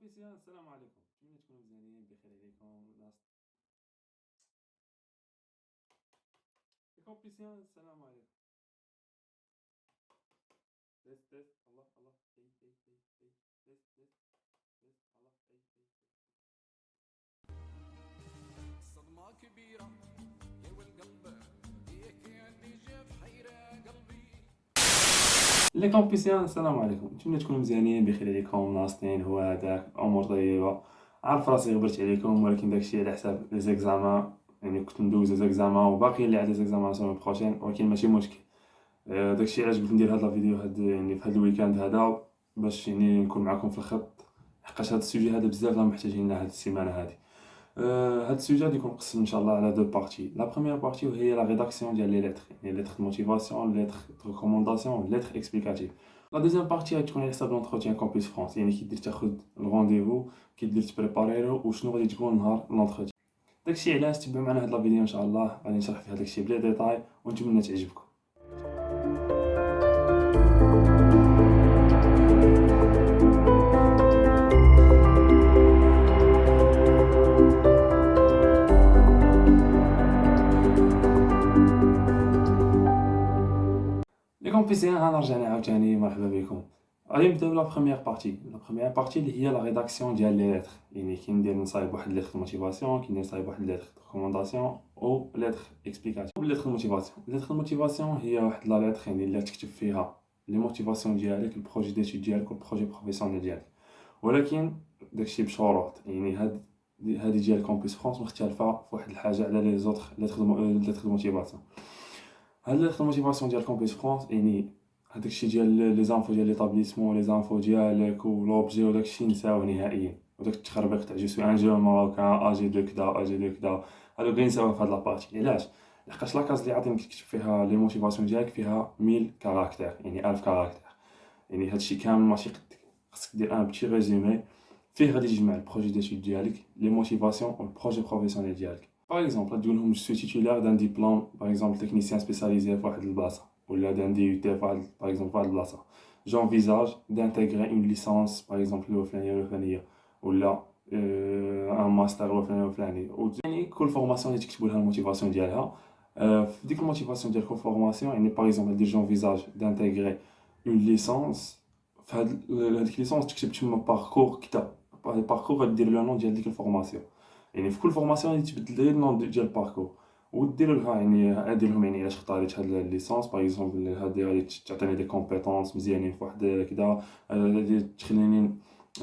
كومبيتيان السلام عليكم، نتمنى تكونوا مزيانين بخير عليكم ناس. لي كومبيتيان السلام عليكم. تيست تيست الله الله اي اي اي اي تيست تيست تيست الله اي اي صدمة كبيرة يا والقلب هيك اللي جاب حيرة قلبي. لي كومبيتيان السلام عليكم، نتمنى تكونوا مزيانين بخير عليكم ناصحين هو هذاك امور طيبه. عارف راسي غبرت عليكم ولكن داكشي على حساب لي زيكزامان، يعني كنت ندوز لي زيكزامان وباقي اللي عندي زيكزامان لا سومين بروشين، ولكن ماشي مشكل. داكشي علاش بغيت ندير هاد لا فيديو هاد يعني في هاد الويكاند هذا باش يعني نكون معكم في الخط، حقاش هاد السوجي هذا بزاف لا محتاجين له هاد السيمانه هادي. هاد السوجي غادي يكون مقسم ان شاء الله على دو بارتي. لا بروميير بارتي وهي لا ريداكسيون ديال لي ليتر، يعني ليتر دو موتيفاسيون، ليتر دو ريكومونداسيون، ليتر اكسبليكاتيف. لا دوزيام بارتي غادي تكون على حساب لونتروتيان كومبيس فرونس، يعني كي دير تاخد الرونديفو، كي دير تبريباريلو وشنو غادي تقول نهار لونتروتيان. داكشي علاش تبعوا معنا هاد لا فيديو ان شاء الله، غادي نشرح فيها داكشي بلي ديتاي ونتمنى تعجبكم. لي كومبيسيان غنرجع عاوتاني مرحبا بكم. غادي نبداو لا بروميير بارتي. لا بروميير بارتي اللي هي لا ريداكسيون ديال لي ليتر، يعني كي ندير نصايب واحد ليتر موتيفاسيون، كي نصايب واحد ليتر ريكومونداسيون او ليتر اكسبليكاتيف. ليتر موتيفاسيون، ليتر موتيفاسيون هي واحد لا ليتر يعني اللي تكتب فيها لي موتيفاسيون ديالك، البروجي ديتود ديالك والبروجي بروفيسيونيل ديالك، ولكن داكشي بشروط. يعني هادي ديال كومبيس فرونس مختلفه فواحد الحاجه على لي زوطخ ليتر موتيفاسيون. هاد ليتر موتيفاسيون ديال كومبيس فرونس يعني هذاك الشيء ديال لي زانفو ديال ليطابليسمون، لي زانفو ديالك ولوبجي وداك الشيء نساوه نهائيا، وداك التخربيق تاع جو سوي ان جون ماروكان اجي دو كدا اجي دو كدا، هادو غير نساوه في هاد لابارتي. علاش؟ لحقاش لاكاز اللي عاطينك تكتب فيها لي موتيفاسيون ديالك فيها 1000 كاركتير، يعني 1000 كاركتير، يعني هادشي كامل ماشي قدك. خاصك دير ان بتي ريزومي فيه غادي تجمع البروجي ديتود ديالك، لي موتيفاسيون والبروجي بروفيسيونيل ديالك. باغ اكزومبل تقول لهم جو سوي تيتولار دان ديبلوم باغ اكزومبل تكنيسيان سبيساليزي في واحد البلاصه، ولا دان دي يو تي في واحد باغ اكزومبل في واحد البلاصه. جونفيزاج دانتيغري اون ليسونس باغ اكزومبل الفلانيه والفلانيه، ولا ان ماستر الفلاني والفلاني. يعني كل فورماسيون اللي تكتبوا لها الموتيفاسيون ديالها. في ديك الموتيفاسيون ديال كل فورماسيون يعني باغ اكزومبل دير جونفيزاج دانتيغري اون ليسونس، في هذيك ليسونس تكتب تما باركور كتاب، الباركور غدير لو نون ديال ديك الفورماسيون. يعني في كل فورماسيون غادي تبدل غير النون ديال الباركور، ودير لها يعني دير لهم يعني علاش اختاريت هاد الليسونس. باغ اكزومبل هادي غادي تعطيني دي كومبيتونس مزيانين في واحد كدا، غادي تخليني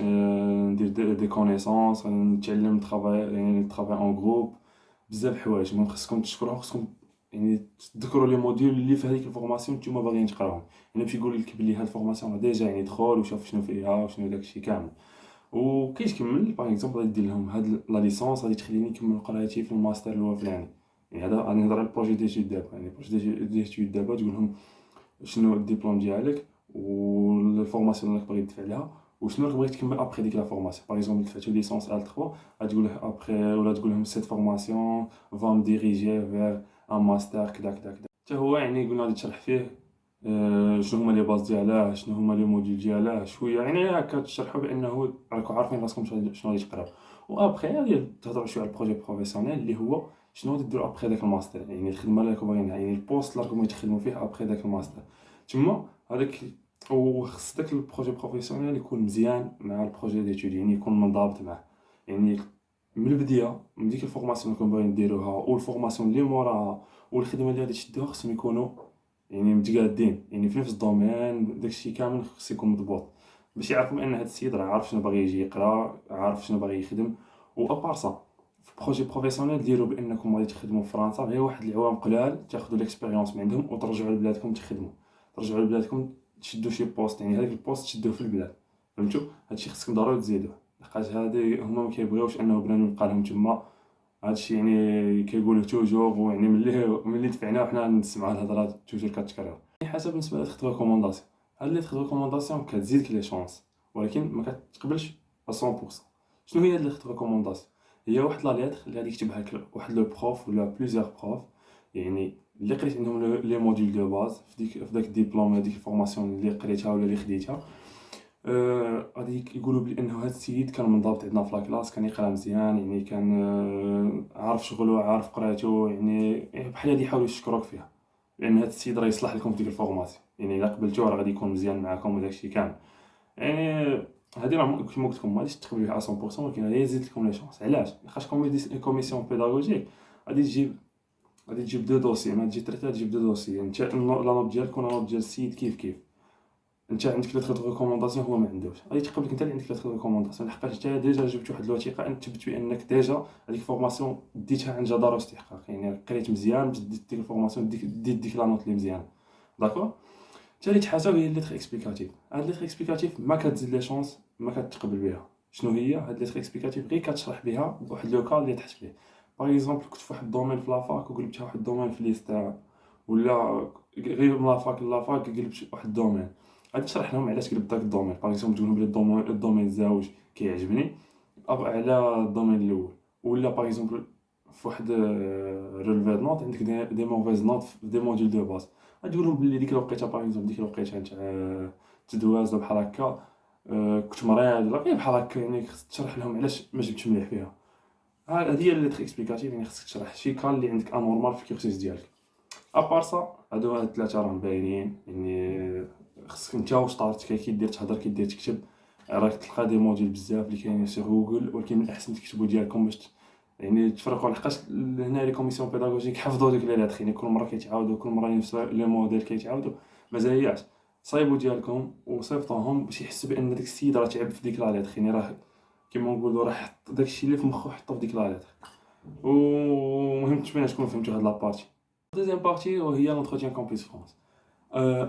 ندير دي كونيسونس، نتعلم ترافاي يعني ترافاي اون جروب، بزاف حوايج. المهم خصكم تشكروها، خصكم يعني تذكروا لي موديول اللي في هذيك الفورماسيون نتوما باغيين تقراوهم. يعني باش يقول لك بلي هاد الفورماسيون ديجا يعني دخل وشوف شنو فيها وشنو داكشي كامل. وكي تكمل باغ اكزومبل غادي دير لهم هاد لا ليسونس غادي تخليني نكمل قرايتي في الماستر اللي هو فلاني. يعني هذا غادي نهضر على البروجي ديتود دابا، يعني البروجي ديتود دابا تقول لهم شنو الدبلوم ديالك والفورماسيون اللي باغي تدفع لها وشنو راك باغي تكمل ابري ديك لا فورماسيون. باغ اكزومبل دفعتو ليسونس ال 3 غتقول له ابري، ولا تقول لهم سيت فورماسيون فام ديريجي فير ان ماستر كدا كدا كدا. حتى هو يعني قلنا غادي تشرح فيه شنو هما لي باز ديالاه، شنو هما لي موديول ديالاه شويه، يعني هكا تشرحوا بانه راكم عارفين راسكم شنو غادي تقراو. وابري غادي تهضروا شويه على البروجي بروفيسيونيل اللي هو شنو غادي ديروا ابري داك الماستر، يعني الخدمه اللي راكم باغيينها، يعني البوست اللي راكم بغيتو تخدموا فيه ابري داك الماستر تما هذاك. وخص داك البروجي بروفيسيونيل يكون مزيان مع البروجي ديتود، يعني يكون منضبط معاه. يعني من البدايه من ديك الفورماسيون اللي باغيين ديروها والفورماسيون اللي موراها والخدمه اللي غادي تشدوها خصهم يكونوا يعني متقادين، يعني في نفس الدومين. داكشي كامل خص يكون مضبوط باش يعرفوا بان هذا السيد راه عارف شنو باغي يجي يقرا، عارف شنو باغي يخدم. وابار صا في بروجي بروفيسيونيل ديروا بانكم غادي تخدموا في فرنسا غير واحد العوام قلال، تاخذوا ليكسبيريونس من عندهم وترجعوا لبلادكم تخدموا، ترجعوا لبلادكم تشدوا شي بوست، يعني هذاك البوست تشدوه في البلاد. فهمتوا؟ هادشي خصكم ضروري تزيدوه، لحقاش هادي هما ما كيبغيوش انه بنادم يبقى لهم تما. هادشي يعني كيقولوا توجور، ويعني ملي دفعناه وحنا نسمعوا الهضره توجور كتكرر. حسب بالنسبه للتخت ريكومونداسيون، هاد لي تخت ريكومونداسيون كتزيدك لي شونس ولكن ما كتقبلش 100%. شنو هي لي تخت ريكومونداسيون؟ هي واحد لا ليتر اللي غادي يكتبها لك واحد لو بروف ولا بليزيور بروف، يعني اللي قريت عندهم لي موديول دو باز في داك الدبلوم ولا ديك الفورماسيون اللي قريتها ولا اللي خديتها، غادي يقولوا بلي انه هذا السيد كان منضبط عندنا في لاكلاس، كان يقرا مزيان، يعني كان عارف شغله، عارف قرايته، يعني بحال هادي يحاولوا يشكروك فيها، لان هذا السيد راه يصلح لكم في ديك الفورماسيون، يعني الا قبلتوه راه غادي يكون مزيان معاكم وداكشي كامل. يعني هادي راه كيما قلت لكم ما غاديش تقبلوا بها 100%، ولكن غادي يزيد لكم لي شونس. علاش؟ لاخاطش كوميسيون بيداغوجيك غادي تجيب دو دوسي، ما تجي تريتا تجيب دو دوسي، انت لا نوت ديالك ولا نوت ديال السيد كيف انت عندك لتر ريكومونداسيون هو ما عندوش، غادي تقبلك انت اللي عندك لتر ريكومونداسيون، لحقاش انت ديجا جبت واحد الوثيقه ان تثبت بانك ديجا هذيك الفورماسيون ديتها عن جداره واستحقاق، يعني قريت مزيان ديت ديك الفورماسيون ديك لا نوت اللي مزيانه. داكور. حتى اللي تحاسب هي ليتر اكسبليكاتيف. هاد ليتر اكسبليكاتيف ما كتزيد لي شونس، ما كتقبل بها. شنو هي هاد ليتر اكسبليكاتيف؟ غير كتشرح بها بواحد لو كا اللي تحت فيه. باغ اكزومبل كنت في واحد الدومين في لافاك وقلبتها واحد الدومين في ليست، ولا غير من لافاك لافاك قلبت واحد الدومين، غادي تشرح لهم علاش قلبت داك الدومين. باغ اكزومبل تقول لهم بلي الدومين الزاوج كيعجبني على الدومين الاول، ولا باغ اكزومبل في واحد ريليفي نوت عندك دي موفيز نوت في دي موديل دو باز، غادي تقول لهم بلي ديك الوقيته باغ اكزومبل ديك الوقيته نتاع تدواز بحال هكا، كنت مريض ولا غير بحال هكا، يعني خصك تشرح لهم علاش ما جبتش مليح فيها. هذه هي اللي اكسبليكاتيف، يعني خصك تشرح شي كان اللي عندك انورمال في الكورسيس ديالك. ابار سا هادو هاد الثلاثه راهم باينين، يعني خصك انت واش طارتك كيدير تهضر كيدير تكتب، راك تلقى دي موديل بزاف اللي كاينين في جوجل، ولكن من الاحسن تكتبوا ديالكم باش يعني تفرقوا، لحقاش هنا لي كوميسيون بيداغوجيك حفظوا ديك لي لاتر، يعني كل مره كيتعاودوا، كل مره نفس لي موديل كيتعاودوا، مازالياش صايبوا ديالكم وصيفطوهم باش يحسوا بان داك السيد راه تعب في ديك لا لاتر، يعني راه كيما نقولوا راه حط داكشي اللي في مخو حطو في ديك لا لاتر. ومهم نتمنى تكونوا فهمتوا هاد لابارتي. دوزيام بارتي وهي لونتروتيان كامبيس فرانس.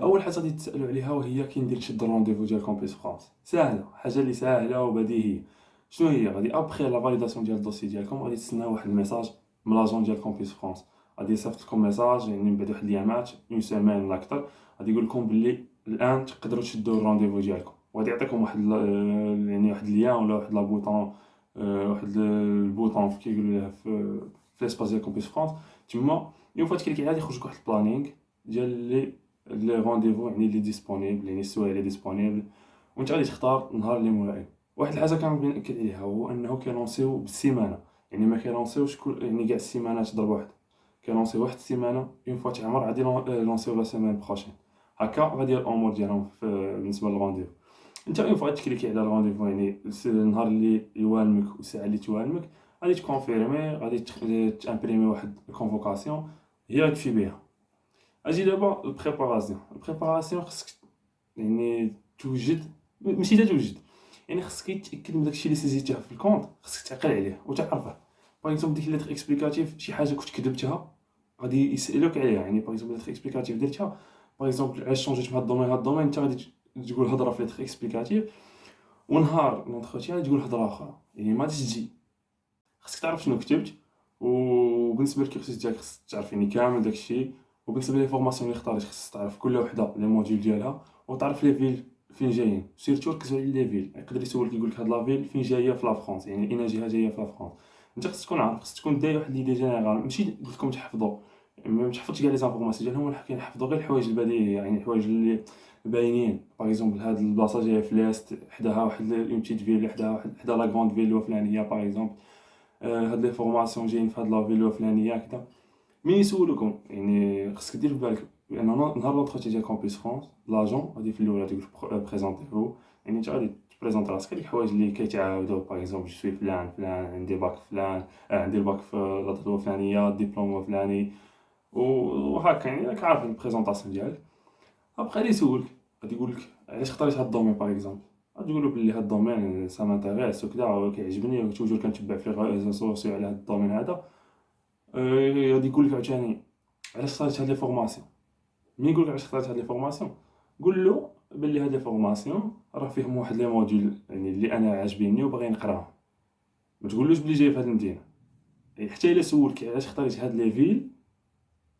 اول حاجه غادي تسالوا عليها وهي كي ندير نشد الرونديفو ديال كامبيس فرانس، ساهله، حاجه اللي ساهله وبديهيه. شنو هي؟ غادي ابخي لا فاليداسيون ديال الدوسي ديالكم غادي تسناو واحد الميساج من لاجون ديال كامبيس فرانس، غادي يصيفط لكم ميساج يعني من بعد واحد الايامات اون سيمين ولا اكثر، غادي يقول لكم باللي الان تقدروا تشدوا الرونديفو ديالكم، وغادي يعطيكم واحد يعني واحد اللين ولا واحد لا بوطون، واحد البوطون كيقولوا له في ليسباس ديال كامبيس فرانس. تما اون فوا تكليكي عليه يخرج لك واحد البلانينغ ديال لي رونديفو، يعني اللي ديسپونيبل، يعني السوايع اللي ديسپونيبل، وانت غادي تختار النهار اللي ملائم. واحد الحاجه كنبغي ناكد عليها هو انه كيلونسيو بالسيمانه، يعني ما كيلونسيوش يعني كاع السيمانات ضرب واحد، كيلونسيو واحد السيمانه اون فوا تعمر غادي لونسيو لا سيمين بروشين، هكا غادي الامور ديالهم بالنسبه للرونديفو. انت اون فوا تكليكي على الرونديفو، يعني النهار اللي يوالمك والساعه اللي توالمك، غادي تكونفيرمي، غادي تامبريمي واحد الكونفوكاسيون هي تكفي بها. اجي دابا البريباراسيون خصك يعني توجد، ماشي حتى توجد، يعني خصك تاكد من داكشي اللي سيزيتيه في الكونط، خصك تعقل عليه وتعرفه. باغ اكزومبل ديك ليتر اكسبليكاتيف شي حاجه كنت كتبتها غادي يسالوك عليها، يعني باغ اكزومبل ليتر اكسبليكاتيف درتها، باغ اكزومبل علاش شونجيت من هاد الدومين انت غادي تقول هضره في ليتر اكسبليكاتيف، ونهار لونتروتيان غادي تقول هضره اخرى، يعني ما غاديش تجي. خصك تعرف شنو كتبت، وبالنسبه للكورسيس ديالك خصك تعرف يعني كامل داكشي، وبالنسبه لي فورماسيون اللي اختاريت خصك تعرف كل وحده لي موديول ديالها، وتعرف لي فيل فين جايين، سيرتو ركزوا على لي فيل. يقدر يسولك يقول لك هاد لا فيل فين جايه في لا فرانس، يعني اين جهه جايه في لا فرانس. انت خصك تكون عارف، خصك تكون داير واحد ليدي جينيرال، ماشي قلت لكم تحفظوا، ما تحفظش كاع لي زانفورماسيون ديالهم، ولكن حفظوا غير الحوايج البديهيه، يعني الحوايج اللي باينين. باغ اكزومبل هاد البلاصه جايه في ليست، حداها واحد اون بتيت فيل، حدا لا غروند فيل الفلانيه باغ اكزومبل، هاد لي فورماسيون جايين في هاد لا فيلو الفلانيه كدا. مين يسولوكم يعني خصك دير بالك بان نهار لونتروتي ديال كامبيس فرانس لاجون غادي في الاول غادي يقول بريزونتيفو، يعني انت غادي تبريزونتي راسك، هاد الحوايج اللي كيتعاودوا باغ اكزومبل جو سوي فلان عندي باك فلان، عندي الباك في لا دات الفلانيه، ديبلوم فلاني، وهكا يعني راك عارف البريزونطاسيون ديالك. ابخي غادي يسولك، غادي يقول لك علاش اختاريت هاد الدومين باغ اكزومبل، غادي تقول له بلي هاد الدومين سا مانتيريس وكذا كيعجبني وتوجور كنتبع في لي ريزو سوسيو على هاد الدومين هذا. غادي يقول لك عاوتاني علاش اختاريت هاد لي فورماسيون. مين يقول لك علاش اختاريت هاد لي فورماسيون، قول له بلي هاد لي فورماسيون راه فيهم واحد لي موديول يعني اللي انا عاجبيني وباغي نقراهم. ما تقولوش بلي جاي في هاد المدينه، يعني حتى الا سولك علاش اختاريت هاد لي فيل،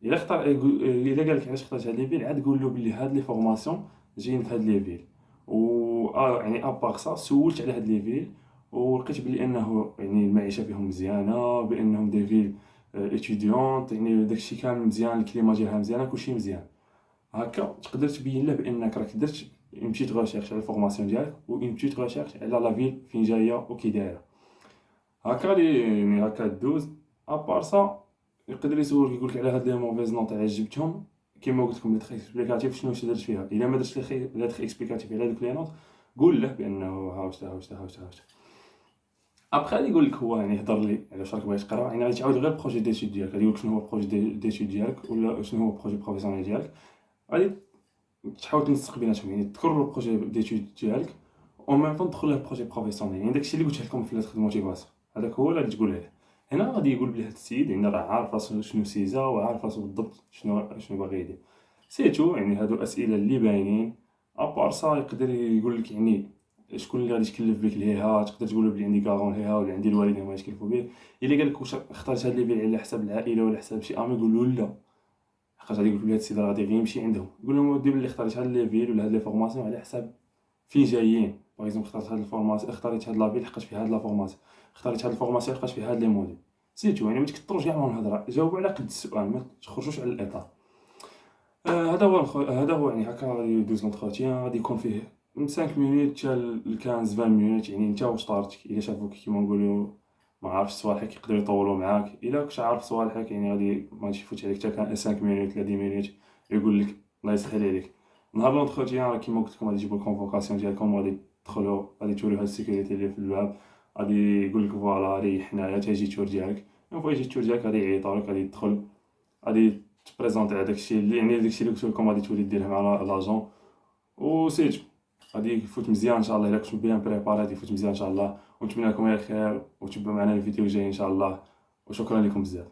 الا قال لك علاش اختاريت هاد لي فيل عاد قول له بلي هاد لي فورماسيون جايين في هاد لي فيل، و يعني ابار سا سولت على هاد لي فيل ولقيت بلي انه يعني المعيشه فيهم مزيانه، بانهم دي فيل اتيديونت، يعني داكشي كامل مزيان، الكليما ديالها مزيانه، كلشي مزيان. هكا تقدر تبين له بانك راك درت اون بتيت ريشيرش على الفورماسيون ديالك و اون بتيت ريشيرش على لا فيل فين جايه و كي دايره. هكا يعني هكا دوز. ابار سا يقدر يسولك يقول لك على هاد لي موفيز نوت عجبتهم، كيما قلت لكم لي اكسبليكاتيف شنو درت فيها. الا ما درتش لي اكسبليكاتيف على دوك لي نوت قول له بانه ها واش. ابخي غادي يقول لك هو يعني يهضر لي على واش راك باغي تقرا، يعني غادي تعاود غير البروجي ديتود ديالك، غادي يقول لك شنو هو البروجي ديتود ديالك ولا شنو هو البروجي بروفيسيونيل ديالك، غادي تحاول تنسق بيناتهم، يعني تذكر له البروجي ديتود ديالك او ميم طون تدخل له البروجي بروفيسيونيل. يعني داكشي اللي قلت لكم في لاتر موتيفاسيون هذاك هو اللي غادي تقول له. هنا غادي يقول بلي هاد السيد يعني راه عارف راسو شنو سيزا وعارف راسو بالضبط شنو باغي يدير. سيتو يعني هادو اسئله اللي باينين. ابار سا يقدر يقول لك يعني شكون اللي غادي يتكلف بك ليها، تقدر تقول له بلي عندي كارون ليها ولا عندي الوالدين هما يتكلفوا بيه. الا قال لك واش اختارت هاد ليفيل على حساب العائله ولا حساب شي امي، قول له لا، حقاش غادي يقول لك بلي هاد السيد راه غادي غير يمشي عندهم. قول لهم ودي بلي اختاريت هاد ليفيل ولا هاد لي فورماسيون على حساب فين جايين. باغ اكزومبل اختاريت هاد الفورماسيون، اختاريت هاد لافيل حقاش فيها هاد لا فورماسيون، اختاريت هاد الفورماسيون حقاش فيها هاد لي موديل. سيتو يعني ما تكثروش كاع من الهضره، جاوبوا على قد السؤال، ما تخرجوش على الاطار. هذا هو يعني هكا غادي يدوز لونتروتيان. غادي يكون فيه من 5 مينوت حتى ل 15 20 مينوت، يعني انت واش طارتك. الا شافوك كيما نقولوا ما عارفش صوالحك يقدروا يطولوا معاك، الا كنت عارف صوالحك يعني غادي ما غاديش يفوت عليك حتى كان 5 مينوت ولا 10 مينوت يقول لك الله يسهل عليك. نهار لونتروتيان راه كيما قلت لكم غادي يجيبوا الكونفوكاسيون ديالكم، غادي تدخلوا غادي توريو هاد السيكوريتي اللي في الباب، غادي يقول لك فوالا ريح حنايا تيجي التور ديالك. اون فوا يجي التور ديالك غادي يعيطوا لك، غادي تدخل غادي تبريزونطي على داكشي اللي يعني داكشي اللي قلت لكم غادي تولي ديرها مع لاجون و سيتو. غادي يفوت مزيان ان شاء الله. الا كنتو بيان بريباري غادي يفوت مزيان ان شاء الله، ونتمنى لكم غير الخير وتبعوا معنا الفيديو الجاي ان شاء الله. وشكرا لكم بزاف.